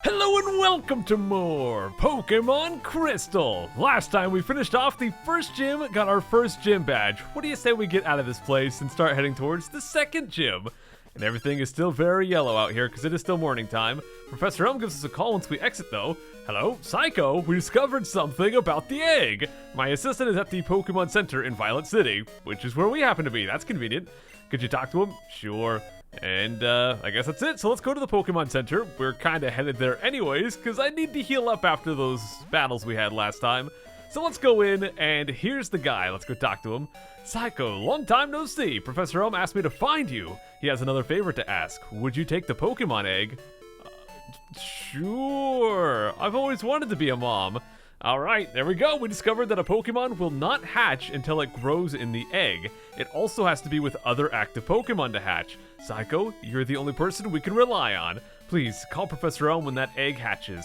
Hello and welcome to more Pokemon Crystal! Last time we finished off the first gym, got our first gym badge. What do you say we get out of this place and start heading towards the second gym? And everything is still very yellow out here because it is still morning time. Professor Elm gives us a call once we exit though. Hello, Psycho, we discovered something about the egg. My assistant is at the Pokemon Center in Violet City, which is where we happen to be. That's convenient. Could you talk to him? Sure. And I guess that's it. So let's go to the Pokemon Center. We're kind of headed there anyways, because I need to heal up after those battles we had last time. So let's go in, and here's the guy. Let's go talk to him. Psycho, long time no see. Professor Elm asked me to find you. He has another favor to ask. Would you take the Pokemon egg? Sure. I've always wanted to be a mom. Alright, there we go. We discovered that a Pokemon will not hatch until it grows in the egg. It also has to be with other active Pokemon to hatch. Psycho, you're the only person we can rely on. Please, call Professor Elm when that egg hatches.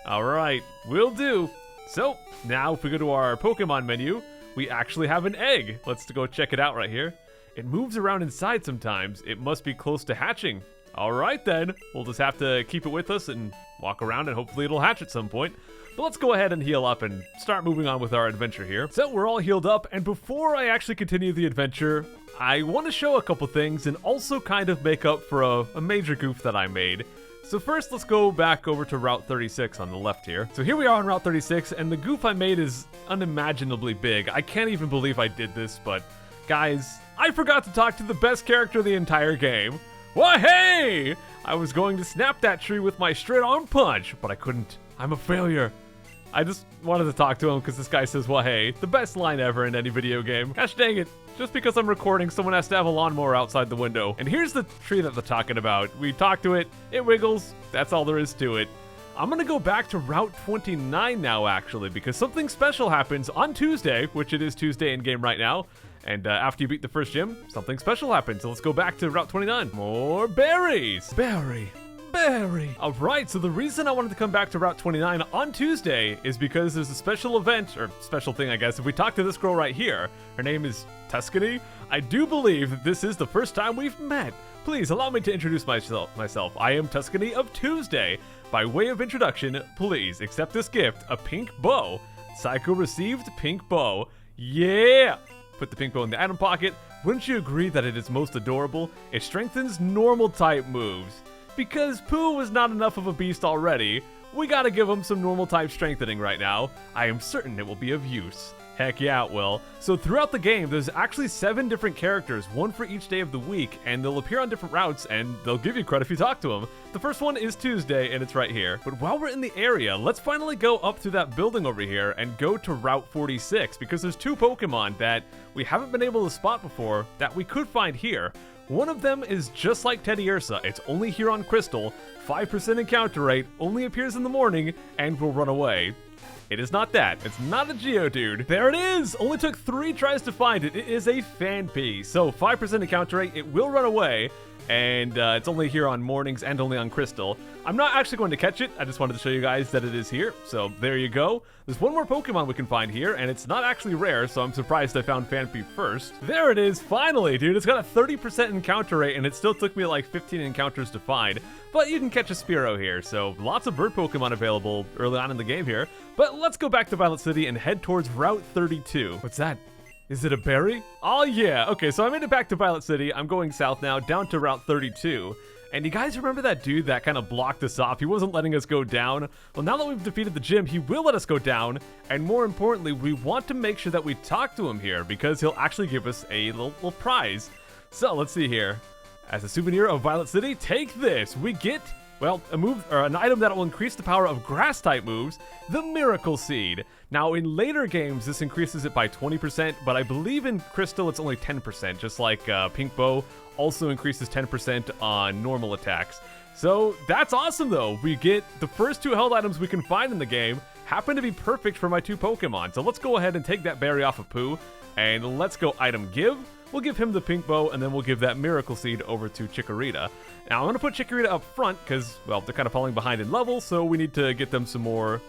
Alright, will do. So, now if we go to our Pokemon menu, we actually have an egg. Let's go check it out right here. It moves around inside sometimes. It must be close to hatching. Alright then, we'll just have to keep it with us and walk around and hopefully it'll hatch at some point. But let's go ahead and heal up and start moving on with our adventure here. So we're all healed up, and before I actually continue the adventure, I want to show a couple things and also kind of make up for a major goof that I made. So first, let's go back over to Route 36 on the left here. So here we are on Route 36, and the goof I made is unimaginably big. I can't even believe I did this, but guys, I forgot to talk to the best character of the entire game. Why, hey! I was going to snap that tree with my straight arm punch, but I couldn't. I'm a failure. I just wanted to talk to him because this guy says, well, hey, the best line ever in any video game. Gosh dang it. Just because I'm recording, someone has to have a lawnmower outside the window. And here's the tree that they're talking about. We talk to it, it wiggles, that's all there is to it. I'm gonna go back to Route 29 now, actually, because something special happens on Tuesday, which it is Tuesday in game right now. And after you beat the first gym, something special happens. So let's go back to Route 29. More berries. Berry. Alright, so the reason I wanted to come back to Route 29 on Tuesday is because there's a special event, or special thing I guess, if we talk to this girl right here. Her name is Tuscany. I do believe that this is the first time we've met. Please allow me to introduce myself. I am Tuscany of Tuesday. By way of introduction, please accept this gift, a pink bow. Psycho received pink bow. Yeah! Put the pink bow in the item pocket. Wouldn't you agree that it is most adorable? It strengthens normal type moves. Because Pooh was not enough of a beast already, we gotta give him some normal type strengthening right now. I am certain it will be of use. Heck yeah, it will. So throughout the game, there's actually 7 different characters, one for each day of the week, and they'll appear on different routes, and they'll give you credit if you talk to them. The first one is Tuesday, and it's right here. But while we're in the area, let's finally go up to that building over here and go to Route 46, because there's 2 Pokemon that we haven't been able to spot before that we could find here. One of them is just like Teddy Ursa. It's only here on Crystal, 5% encounter rate, only appears in the morning, and will run away. It is not that. It's not a Geodude. There it is! Only took 3 tries to find it. It is a Fanpy. So 5% encounter rate, it will run away, and it's only here on mornings and only on Crystal. I'm not actually going to catch it. I just wanted to show you guys that it is here. So there you go. There's one more Pokemon we can find here, and it's not actually rare, so I'm surprised I found Fanpy first. There it is, finally, dude. It's got a 30% encounter rate, and it still took me like 15 encounters to find. But you can catch a Spearow here, so lots of bird Pokemon available early on in the game here. But let's go back to Violet City and head towards Route 32. What's that? Is it a berry? Oh yeah, okay, so I made it back to Violet City. I'm going south now, down to Route 32. And you guys remember that dude that kind of blocked us off? He wasn't letting us go down. Well, now that we've defeated the gym, he will let us go down. And more importantly, we want to make sure that we talk to him here because he'll actually give us a little prize. So let's see here. As a souvenir of Violet City, take this. We get, well, an item that will increase the power of grass type moves, the Miracle Seed. Now, in later games, this increases it by 20%, but I believe in Crystal it's only 10%, just like Pink Bow also increases 10% on normal attacks. So that's awesome though. We get the first 2 held items we can find in the game, happen to be perfect for my 2 Pokemon. So let's go ahead and take that berry off of Pooh, and let's go item give. We'll give him the pink bow, and then we'll give that Miracle Seed over to Chikorita. Now, I'm going to put Chikorita up front because, well, they're kind of falling behind in level, so we need to get them some more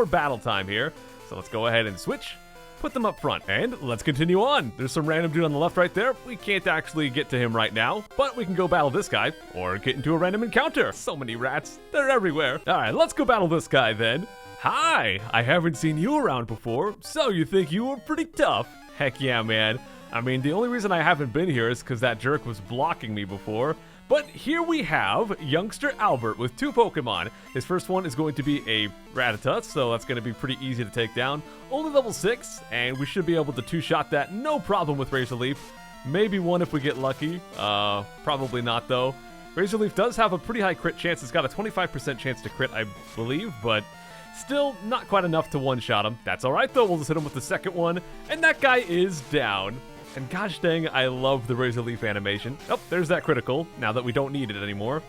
battle time here. So let's go ahead and switch. put them up front. And let's continue on. There's some random dude on the left right there. We can't actually get to him right now, but we can go battle this guy or get into a random encounter. So many rats, they're everywhere. All right, let's go battle this guy then. Hi, I haven't seen you around before, so you think you were pretty tough? Heck yeah, man. I mean, the only reason I haven't been here is because that jerk was blocking me before. But here we have youngster Albert with 2 Pokemon. His first one is going to be a Rattata, so that's going to be pretty easy to take down. Only level 6, and we should be able to 2-shot that no problem with Razor Leaf. Maybe 1 if we get lucky. Probably not, though. Razor Leaf does have a pretty high crit chance. It's got a 25% chance to crit, I believe, but still not quite enough to 1-shot him. That's all right, though. We'll just hit him with the second one, and that guy is down. And gosh dang, I love the Razor Leaf animation. Oh, there's that critical, now that we don't need it anymore.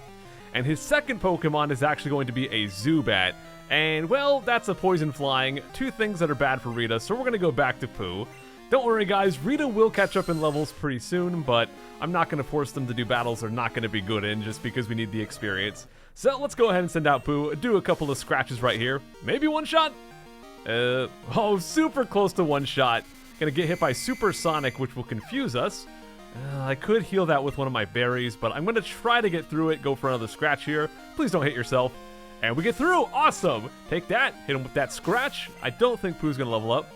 And his second Pokemon is actually going to be a Zubat. And, well, that's a Poison Flying, 2 things that are bad for Rita, so we're going to go back to Pooh. Don't worry, guys, Rita will catch up in levels pretty soon, but I'm not going to force them to do battles they're not going to be good in just because we need the experience. So let's go ahead and send out Pooh, do a couple of scratches right here. Maybe 1-shot? Oh, super close to 1-shot. Gonna get hit by Supersonic, which will confuse us. I could heal that with one of my berries, but I'm gonna try to get through it. Go for another scratch here. Please don't hit yourself. And we get through. Awesome. Take that. Hit him with that scratch. I don't think Pooh's gonna level up.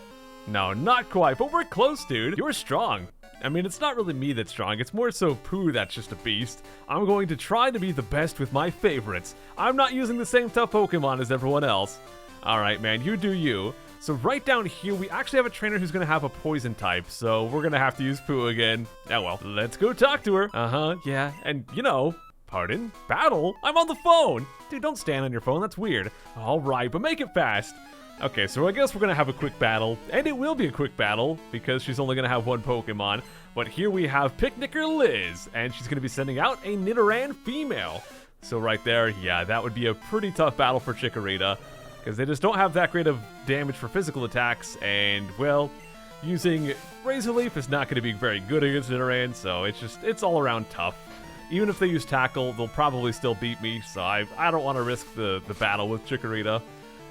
No, not quite, but we're close, dude. You're strong. I mean, it's not really me that's strong. It's more so Pooh that's just a beast. I'm going to try to be the best with my favorites. I'm not using the same tough Pokemon as everyone else. All right, man, you do you. So right down here, we actually have a trainer who's going to have a poison type, so we're going to have to use Pooh again. Oh well, let's go talk to her. Yeah, and you know, pardon? Battle? I'm on the phone! Dude, don't stand on your phone, that's weird. All right, but make it fast. Okay, so I guess we're going to have a quick battle, and it will be a quick battle, because she's only going to have 1 Pokemon. But here we have Picnicker Liz, and she's going to be sending out a Nidoran female. So right there, yeah, that would be a pretty tough battle for Chikorita, because they just don't have that great of damage for physical attacks, and, well, using Razor Leaf is not going to be very good against Nidoran, so it's all around tough. Even if they use Tackle, they'll probably still beat me, so I don't want to risk the battle with Chikorita.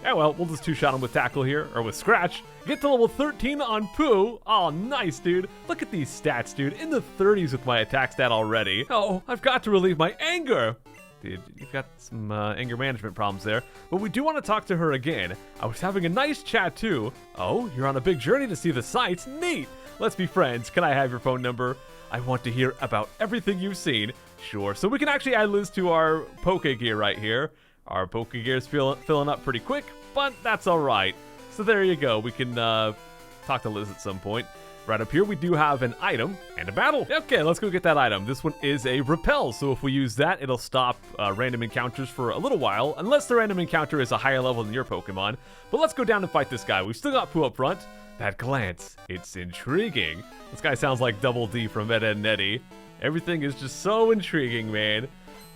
Yeah, well, we'll just 2-shot him with Tackle here, or with Scratch. Get to level 13 on Pooh. Oh, nice, dude. Look at these stats, dude. In the 30s with my attack stat already. Oh, I've got to relieve my anger. Dude, you've got some anger management problems there. But we do want to talk to her again. I was having a nice chat, too. Oh, you're on a big journey to see the sights. Neat. Let's be friends. Can I have your phone number? I want to hear about everything you've seen. Sure. So we can actually add Liz to our Poke Gear right here. Our Poke Gear is filling up pretty quick, but that's all right. So there you go. We can talk to Liz at some point. Right up here, we do have an item and a battle. Okay, let's go get that item. This one is a Repel, so if we use that, it'll stop random encounters for a little while, unless the random encounter is a higher level than your Pokemon. But let's go down and fight this guy. We've still got Pooh up front. That glance, it's intriguing. This guy sounds like Double D from Ed, Edd n Eddy. Everything is just so intriguing, man.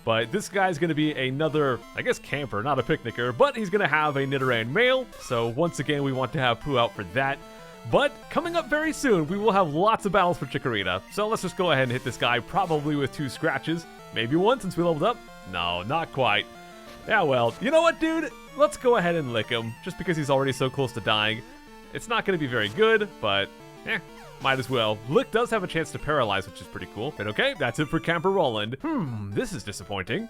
But this guy's going to be another, I guess, camper, not a picnicker, but he's going to have a Nidoran male. So once again, we want to have Pooh out for that. But coming up very soon, we will have lots of battles for Chikorita. So let's just go ahead and hit this guy, probably with 2 scratches. Maybe 1 since we leveled up. No, not quite. Yeah, well, you know what, dude? Let's go ahead and lick him, just because he's already so close to dying. It's not going to be very good, but might as well. Lick does have a chance to paralyze, which is pretty cool. But okay, that's it for Camper Roland. This is disappointing.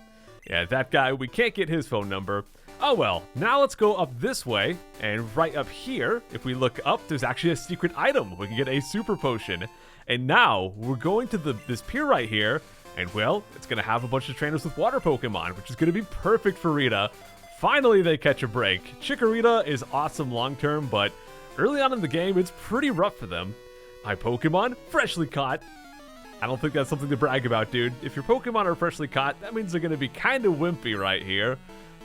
Yeah, that guy, we can't get his phone number. Oh well, now let's go up this way, and right up here, if we look up, there's actually a secret item. We can get a Super Potion. And now, we're going to this pier right here, and well, it's going to have a bunch of trainers with water Pokemon, which is going to be perfect for Rita. Finally, they catch a break. Chikorita is awesome long-term, but early on in the game, it's pretty rough for them. My Pokemon, freshly caught. I don't think that's something to brag about, dude. If your Pokemon are freshly caught, that means they're going to be kind of wimpy right here.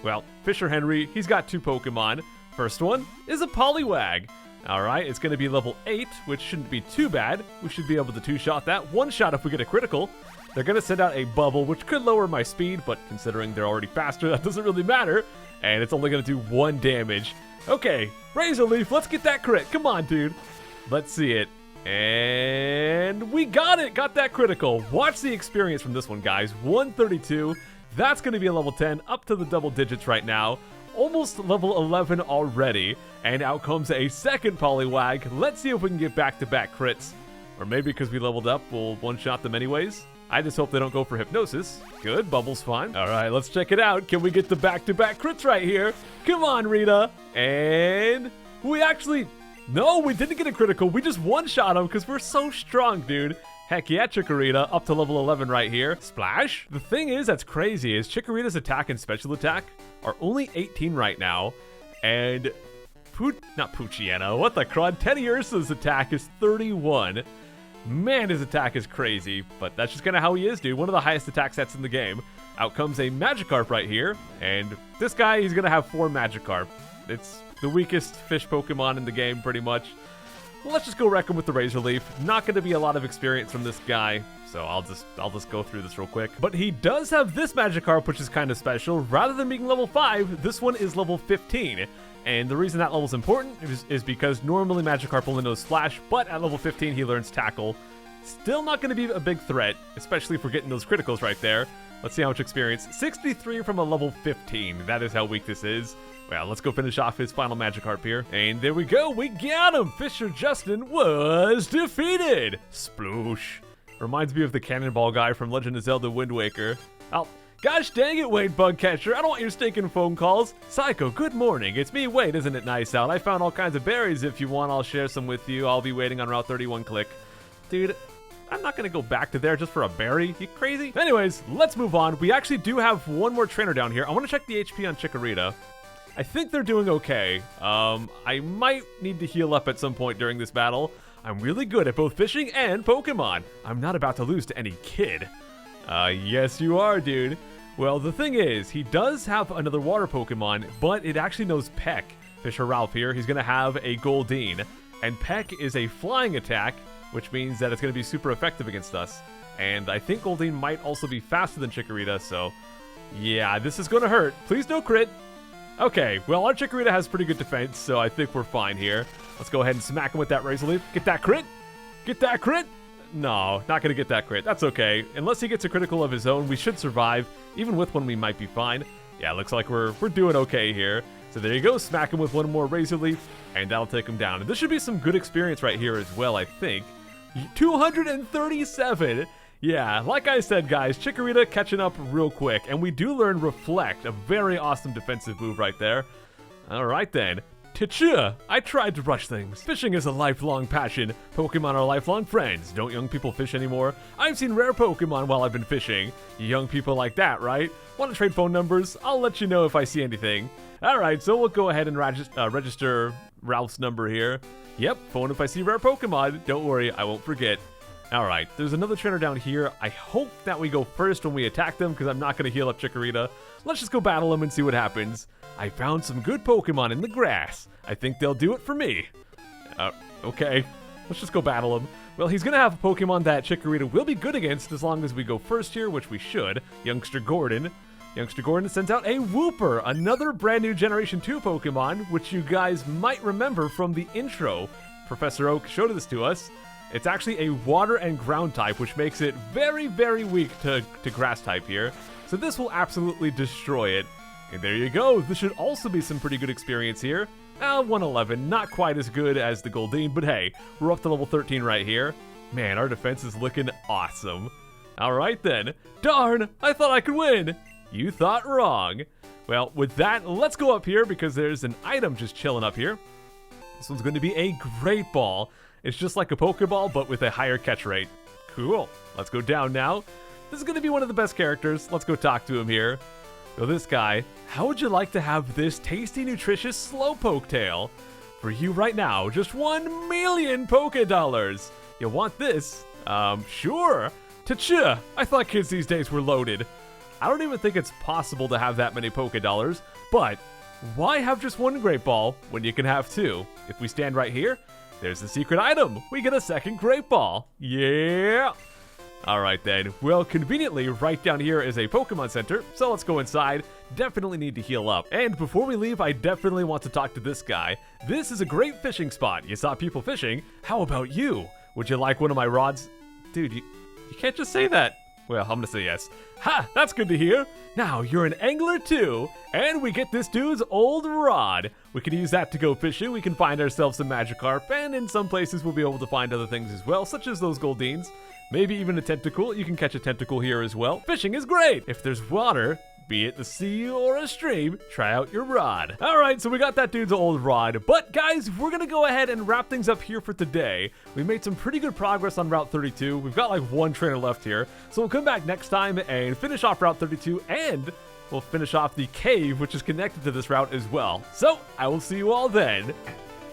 Well, Fisher Henry, he's got 2 Pokemon. First one is a Poliwag. Alright, it's going to be level 8, which shouldn't be too bad. We should be able to 2-shot that. 1-shot if we get a critical. They're going to send out a Bubble, which could lower my speed, but considering they're already faster, that doesn't really matter. And it's only going to do 1 damage. Okay, Razor Leaf, let's get that crit. Come on, dude. Let's see it. And we got it! Got that critical. Watch the experience from this one, guys. 132. That's going to be a level 10, up to the double digits right now. almost level 11 already, and out comes a second Poliwag. Let's see if we can get back-to-back crits. Or maybe because we leveled up, we'll one-shot them anyways. I just hope they don't go for Hypnosis. Good, Bubble's fine. All right, let's check it out. Can we get the back-to-back crits right here? Come on, Rita. And we actually... No, we didn't get a critical. We just one-shot him because we're so strong, dude. Heck yeah, Chikorita, up to level 11 right here. Splash. The thing is that's crazy is Chikorita's attack and special attack are only 18 right now. And... not Poochyena, what the crud? Teddiursa's attack is 31. Man, his attack is crazy, but that's just kind of how he is, dude. One of the highest attack sets in the game. Out comes a Magikarp right here, and this guy, he's going to have 4 Magikarp. It's the weakest fish Pokemon in the game, pretty much. Well, let's just go wreck him with the Razor Leaf. Not going to be a lot of experience from this guy, so I'll just go through this real quick. But he does have this Magikarp, which is kind of special. Rather than being level 5, this one is level 15. And the reason that level's important is because normally Magikarp only knows Splash, but at level 15 he learns Tackle. Still not going to be a big threat, especially if we're getting those criticals right there. Let's see how much experience. 63 from a level 15. That is how weak this is. Well, let's go finish off his final Magikarp here. And there we go. We got him. Fisher Justin was defeated. Sploosh. Reminds me of the Cannonball guy from Legend of Zelda Wind Waker. Oh, gosh dang it, Wade Bugcatcher. I don't want your stinking phone calls. Psycho, good morning. It's me, Wade. Isn't it nice out? I found all kinds of berries. If you want, I'll share some with you. I'll be waiting on Route 31 click. Dude, I'm not going to go back to there just for a berry. You crazy? Anyways, let's move on. We actually do have one more trainer down here. I want to check the HP on Chikorita. I think they're doing okay. I might need to heal up at some point during this battle. I'm really good at both fishing and Pokemon. I'm not about to lose to any kid. Yes you are, dude. Well, the thing is, he does have another water Pokemon, but it actually knows Peck. Fisher Ralph here, he's going to have a Goldeen. And Peck is a flying attack, which means that it's going to be super effective against us. And I think Goldeen might also be faster than Chikorita, so... yeah, this is going to hurt. Please no crit. Okay, well, our Chikorita has pretty good defense, so I think we're fine here. Let's go ahead and smack him with that Razor Leaf. Get that crit? Get that crit? No, not going to get that crit. That's okay. Unless he gets a critical of his own, we should survive. Even with one, we might be fine. Yeah, looks like we're doing okay here. So there you go. Smack him with one more Razor Leaf, and that'll take him down. And this should be some good experience right here as well, I think. 237! Yeah, like I said, guys, Chikorita catching up real quick. And we do learn Reflect, a very awesome defensive move right there. All right, then. Tchua! I tried to rush things. Fishing is a lifelong passion. Pokemon are lifelong friends. Don't young people fish anymore? I've seen rare Pokemon while I've been fishing. You young people like that, right? Want to trade phone numbers? I'll let you know if I see anything. Alright, so we'll go ahead and register Ralph's number here. Yep, phone if I see rare Pokemon. Don't worry, I won't forget. Alright, there's another trainer down here. I hope that we go first when we attack them, because I'm not going to heal up Chikorita. Let's just go battle them and see what happens. I found some good Pokemon in the grass. I think they'll do it for me. Okay, let's just go battle him. Well, he's going to have a Pokemon that Chikorita will be good against as long as we go first here, which we should. Youngster Gordon. Youngster Gordon sends out a Wooper, another brand new Generation 2 Pokemon, which you guys might remember from the intro. Professor Oak showed this to us. It's actually a water and ground type, which makes it very, very weak to grass type here. So this will absolutely destroy it. And there you go. This should also be some pretty good experience here. 111, not quite as good as the Goldeen, but hey, we're up to level 13 right here. Man, our defense is looking awesome. All right then. Darn, I thought I could win. You thought wrong. Well, with that, let's go up here because there's an item just chilling up here. This one's going to be a Great Ball. It's just like a Pokeball, but with a higher catch rate. Cool. Let's go down now. This is going to be one of the best characters. Let's go talk to him here. So this guy, how would you like to have this tasty, nutritious Slowpoke tail? For you right now, just 1 million Poké-Dollars. You want this? Sure. Tchua! I thought kids these days were loaded. I don't even think it's possible to have that many Poké-Dollars, but why have just one Great Ball when you can have two? If we stand right here, there's the secret item. We get a second Great Ball. Yeah! Alright then, well conveniently right down here is a Pokemon Center, so let's go inside. Definitely need to heal up. And before we leave, I definitely want to talk to this guy. This is a great fishing spot. You saw people fishing. How about you? Would you like one of my rods? Dude, you can't just say that. Well, I'm gonna say yes. Ha! That's good to hear. Now, you're an angler too, and we get this dude's old rod. We can use that to go fishing. We can find ourselves some Magikarp, and in some places we'll be able to find other things as well, such as those Goldines. Maybe even a tentacle. You can catch a tentacle here as well. Fishing is great. If there's water, be it the sea or a stream, try out your rod. All right, so we got that dude's old rod. But guys, we're gonna go ahead and wrap things up here for today. We made some pretty good progress on Route 32. We've got like one trainer left here. So we'll come back next time and finish off Route 32, and we'll finish off the cave, which is connected to this route as well. So I will see you all then.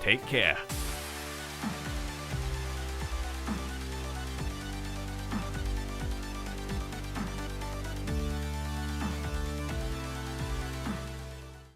Take care.